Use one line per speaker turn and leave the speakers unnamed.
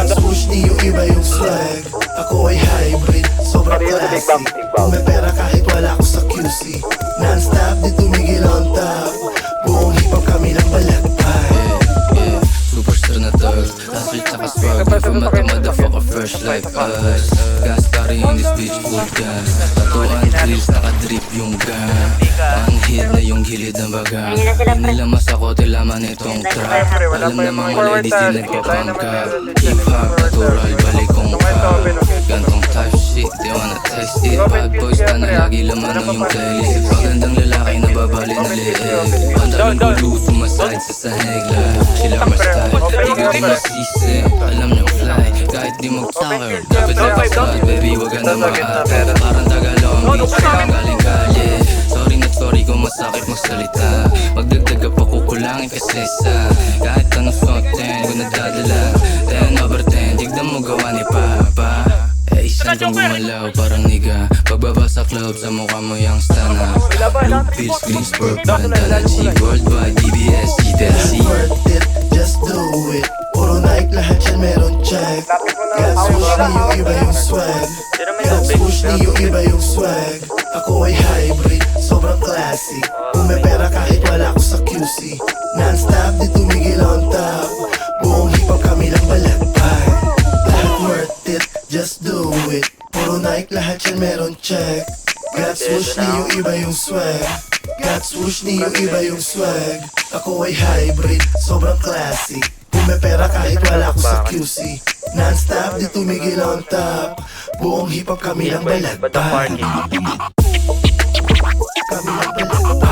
swoosh ni yung iba yung swag. Ako ay hybrid, sobrang classy. Kung may pera kahit wala ako sa QC. Non-stop, di tumigil on top. Buong hip-hop kami ng balagpay.
Superstar na thug, hustle tsaka swag. Di pa mata motherfucker fresh like us. Gas carry in this bitch full gas. Tatuan grills, nakadrip yung gun. Ang hit na yung gilid ng baga. Di nila masakote laman itong trap. Alam na mga ladies di nagpapangkap. Hip-hop, natural, balik kong pop. Gantong type shit, di wanna test it. Bad boys ka na lagi laman ng yung playlist. Magandang lalaki na babalik na liig. Pantalon ko loose, sumaside sa sahig. Sila ma-style, di ko di masisi. Alam niyong fly, kahit di mag-tower. Dapat sa spot, baby, wag ka na maata. Parang Tagalong beach, parang galing kalye. Sorry not sorry kung masakit magsalita. Magdagdag ka pa kukulangin kasi sa kahit anong suotin ko nadadala. 10 over 10, tignan mo gawa ni Papa. Eh, isang kang gumalaw parang niga. Pagbaba sa club, sa mukha mo yung stana. Blue pills, green spurt, bandana G, worldwide, DBS, G-Delcy.
Worth it, just do it. Puro Nike, lahat yan meron check. God swoosh ni yung iba yung swag. God swoosh ni yung iba yung swag. Ako ay hybrid, sobrang classy. Kung may pera kahit wala ako sa QC. Non-stop, di tumigil on top. Buong hip-hop kami lang balagpay. Lahat worth it, just do it. Puro Nike, lahat yan meron check. God swoosh ni yung iba yung swag. God swoosh ni yung iba yung swag. Ako ay hybrid, sobrang classy. Kung may pera kahit wala ako sa QC. Non-stop, di tumigil on top. Buong hip-hop kami lang balagpay. Kami lang balagpay.